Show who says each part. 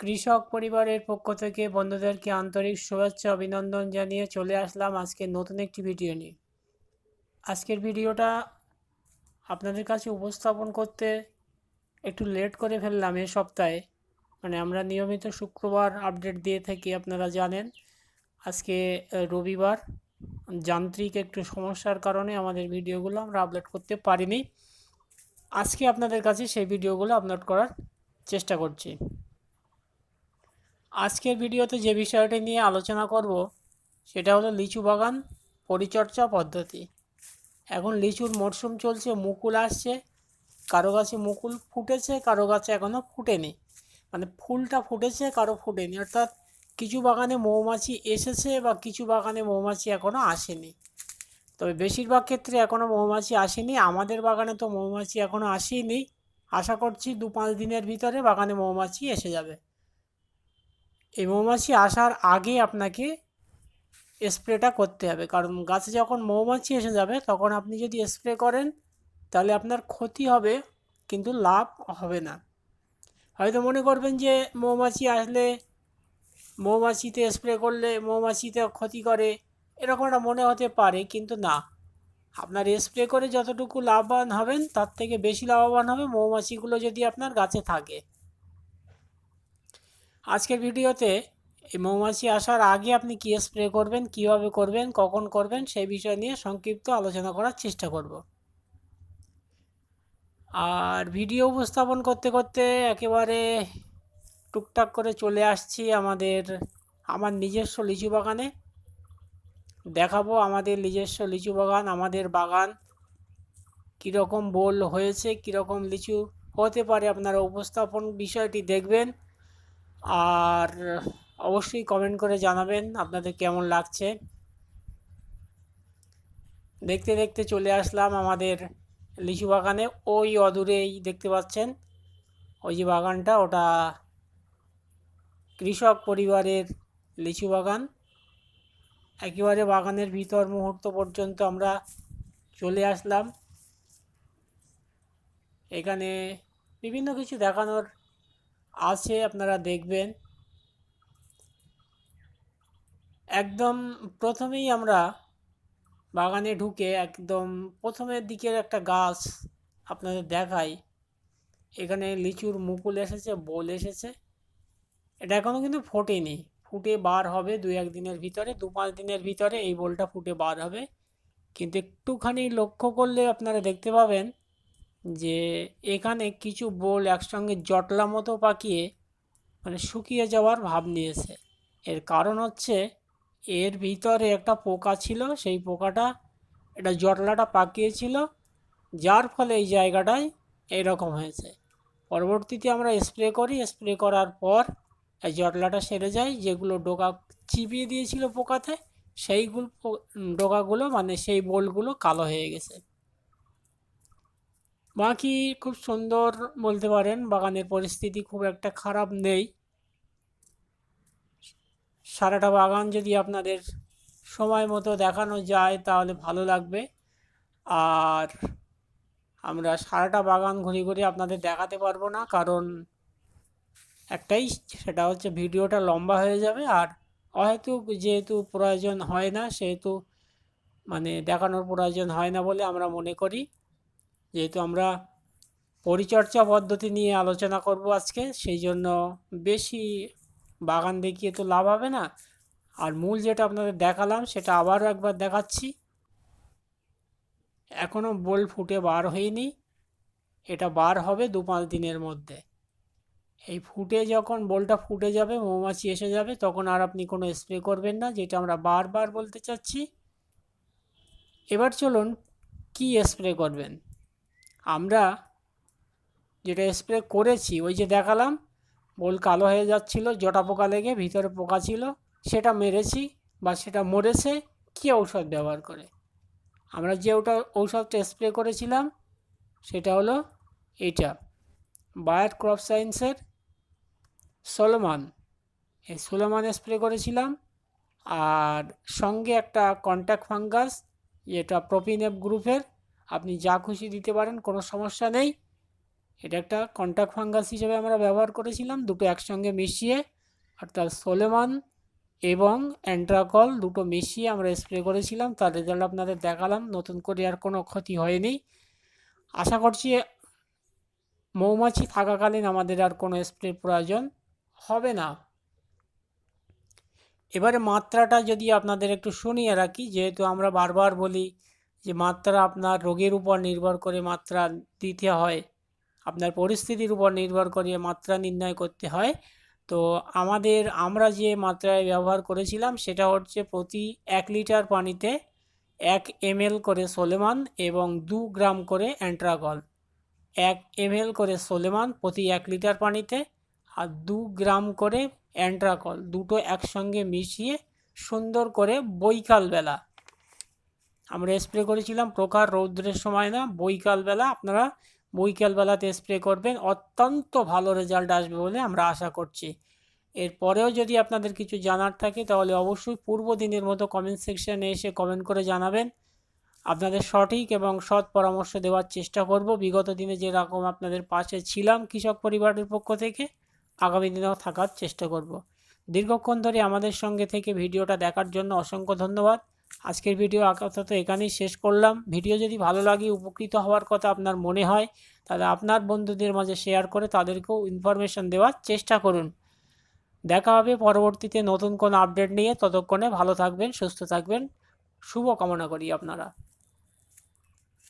Speaker 1: কৃষক পরিবারের পক্ষ থেকে বন্ধুদেরকে আন্তরিক শুভেচ্ছা অভিনন্দন জানিয়ে চলে আসলাম আজকে নতুন একটি ভিডিও নিয়ে। আজকের ভিডিওটা আপনাদের কাছে উপস্থাপন করতে একটু লেট করে ফেললাম এ সপ্তাহে। আমরা নিয়মিত শুক্রবার আপডেট দিয়ে থাকি, আপনারা জানেন। আজকে রবিবার, যান্ত্রিক একটু সমস্যার কারণে আমাদের ভিডিওগুলো আমরা আপলোড করতে পারিনি। আজকে আপনাদের কাছে সেই ভিডিওগুলো আপলোড করার চেষ্টা করছি। আজকের ভিডিওতে যে বিষয়টি নিয়ে আলোচনা করব সেটা হলো লিচু বাগান পরিচর্যা পদ্ধতি। এখন লিচুর মরশুম চলছে, মুকুল আসছে, কারো গাছে মুকুল ফুটেছে, কারো গাছে এখনও ফুটেনি, ফুলটা ফুটেছে, কারো ফুটেনি, অর্থাৎ কিছু বাগানে মৌমাছি এসেছে বা কিছু বাগানে মৌমাছি এখনও আসেনি। তবে বেশিরভাগ ক্ষেত্রে এখনও মৌমাছি আসেনি। আমাদের বাগানে তো মৌমাছি এখনও আসেনি। আশা করছি 2-5 দিনের ভিতরে বাগানে মৌমাছি এসে যাবে। এই মৌমাছি আসার আগে আপনাকে স্প্রেটা করতে হবে, কারণ গাছে যখন মৌমাছি এসে যাবে তখন আপনি যদি স্প্রে করেন তাহলে আপনার ক্ষতি হবে, কিন্তু লাভ হবে না। হয়তো মনে করবেন যে মৌমাছি আসলে মৌমাছিতে স্প্রে করলে মৌমাছিতে ক্ষতি করে, এরকম একটা মনে হতে পারে, কিন্তু না। আপনার স্প্রে করে যতটুকু লাভবান হবেন তার থেকে বেশি লাভবান হবে মৌমাছিগুলো যদি আপনার গাছে থাকে। আজকের ভিডিওতে এই মৌমাছি আসার আগে আপনি কী স্প্রে করবেন, কীভাবে করবেন, কখন করবেন, সেই বিষয় নিয়ে সংক্ষিপ্ত আলোচনা করার চেষ্টা করব। আর ভিডিও উপস্থাপন করতে করতে একেবারে টুকটাক করে চলে আসছি আমার নিজস্ব লিচু বাগানে। দেখাবো আমাদের নিজস্ব লিচু বাগান, আমাদের বাগান কীরকম বোল হয়েছে, কীরকম লিচু হতে পারে। আপনারা উপস্থাপন বিষয়টি দেখবেন আর অবশ্যই কমেন্ট করে জানাবেন আপনাদের কেমন লাগছে। দেখতে দেখতে চলে আসলাম আমাদের লিচু বাগানে। ওই অদূরেই দেখতে পাচ্ছেন ওই যে বাগানটা, ওটা কৃষক পরিবারের লিচু বাগান। একেবারে বাগানের ভিতর মুহূর্ত পর্যন্ত আমরা চলে আসলাম। এখানে বিভিন্ন কিছু দেখানোর আছে, আপনারা দেখবেন। একদম প্রথমেই আমরা বাগানে ঢুকে একদম প্রথমের দিকের একটা গাছ আপনাদের দেখাই। এখানে লিচুর মুকুল এসেছে, বোল এসেছে। এটা এখনও কিন্তু ফোটেনি, ফুটে বার হবে 2-1 দিনের ভিতরে, 2-5 দিনের ভিতরে এই বোলটা ফুটে বার হবে। কিন্তু একটুখানি লক্ষ্য করলে আপনারা দেখতে পাবেন যে এখানে কিছু বোল একসঙ্গে জটলা মতো পাকিয়ে শুকিয়ে যাওয়ার ভাব নিয়েছে। এর কারণ হচ্ছে এর ভিতরে একটা পোকা ছিল, সেই পোকাটা এটা জটলাটা পাকিয়েছিল, যার ফলে এই জায়গাটায় এইরকম হয়েছে। পরবর্তীতে আমরা স্প্রে করি, স্প্রে করার পর এই জটলাটা সেরে যায়। যেগুলো ডোকা চিপিয়ে দিয়েছিল পোকাতে, সেইগুলো ডোকাগুলো সেই বোলগুলো কালো হয়ে গেছে। বাকি খুব সুন্দর বলতে পারেন, বাগানের পরিস্থিতি খুব একটা খারাপ নেই। সারাটা বাগান যদি আপনাদের সময় মতো দেখানো যায় তাহলে ভালো লাগবে। আর আমরা সারাটা বাগান ঘুরে ঘুরে আপনাদের দেখাতে পারবো না, কারণ একটাই, সেটা হচ্ছে ভিডিওটা লম্বা হয়ে যাবে। আর অহেতুক যেহেতু প্রয়োজন হয় না, সেহেতু দেখানোর প্রয়োজন হয় না বলে আমরা মনে করি। যেহেতু আমরা পরিচর্যা পদ্ধতি নিয়ে আলোচনা করব আজকে, সেই জন্য বেশি বাগান দেখিয়ে তো লাভ হবে না। আর মূল যেটা আপনাদের দেখালাম সেটা আবারও একবার দেখাচ্ছি। এখনও বোল ফুটে বার হয়নি, এটা বার হবে 2-5 দিনের মধ্যে। এই ফুটে যখন বোলটা ফুটে যাবে, মৌমাছি এসে যাবে, তখন আর আপনি কোনো স্প্রে করবেন না, যেটা আমরা বারবার বলতে চাচ্ছি। এবার চলুন কি স্প্রে করবেন। আমরা যেটা স্প্রে করেছি ওই যে দেখালাম, বোল কালো হয়ে যাচ্ছিল জটা পোকা লেগে, ভিতরে পোকা ছিল, সেটা মেরেছি বা সেটা মরেছে। কী ঔষধ ব্যবহার করে? আমরা যে ঔষধটা স্প্রে করেছিলাম সেটা হলো এইটা, বায়ার ক্রপ সায়েন্সের সোলোমান। এই সোলোমান স্প্রে করেছিলাম। আর সঙ্গে একটা কন্ট্যাক্ট ফাঙ্গাস, যেটা প্রোপিনেপ গ্রুপের, আপনি যা খুশি দিতে পারেন, কোনো সমস্যা নেই। এটা একটা কন্ট্যাক্ট ফাঙ্গাস হিসেবে আমরা ব্যবহার করেছিলাম, দুটো একসঙ্গে মিশিয়ে, অর্থাৎ সোলেমান এবং অ্যান্ট্রাকল দুটো মিশিয়ে আমরা স্প্রে করেছিলাম। তার রেজাল্ট আপনাদের দেখালাম, নতুন করে আর কোনো ক্ষতি হয়নি। আশা করছি মৌমাছি থাকাকালীন আমাদের আর কোনো স্প্রে প্রয়োজন হবে না। এবারে মাত্রাটা যদি আপনাদের একটু শুনিয়ে রাখি, যেহেতু আমরা বারবার বলি যে মাত্রা আপনার রোগের উপর নির্ভর করে মাত্রা দিতে হয়, আপনার পরিস্থিতির উপর নির্ভর করে মাত্রা নির্ণয় করতে হয়। তো আমরা যে মাত্রায় ব্যবহার করেছিলাম সেটা হচ্ছে প্রতি 1 লিটার পানিতে 1 ml করে সোলেমান এবং 2 গ্রাম করে অ্যান্ট্রাকল। 1 ml করে সোলেমান প্রতি 1 লিটার পানিতে আর 2 গ্রাম করে অ্যান্ট্রাকল, দুটো একসঙ্গে মিশিয়ে সুন্দর করে বৈকালবেলা আমরা স্প্রে করেছিলাম। প্রখর রৌদ্রের সময় না, বৈকালবেলা আপনারা বৈকালবেলাতে স্প্রে করবেন, অত্যন্ত ভালো রেজাল্ট আসবে বলে আমরা আশা করছি। এরপরেও যদি আপনাদের কিছু জানার থাকে তাহলে অবশ্যই পূর্ব দিনের মতো কমেন্ট সেকশানে এসে কমেন্ট করে জানাবেন। আপনাদের সঠিক এবং সৎ পরামর্শ দেওয়ার চেষ্টা করব। বিগত দিনে যেরকম আপনাদের পাশে ছিলাম কৃষক পরিবারের পক্ষ থেকে, আগামী দিনেও থাকার চেষ্টা করব। দীর্ঘক্ষণ ধরে আমাদের সঙ্গে থেকে ভিডিওটা দেখার জন্য অসংখ্য ধন্যবাদ। আজকের ভিডিও আপাতত এখানেই শেষ করলাম। ভিডিও যদি ভালো লাগে, উপকৃত হওয়ার কথা আপনার মনে হয়, তাহলে আপনার বন্ধুদের মাঝে শেয়ার করে তাদেরকেও ইনফরমেশন দেওয়ার চেষ্টা করুন। দেখা হবে পরবর্তীতে নতুন কোনো আপডেট নিয়ে। ততক্ষণে ভালো থাকবেন, সুস্থ থাকবেন, শুভ কামনা করি আপনারা।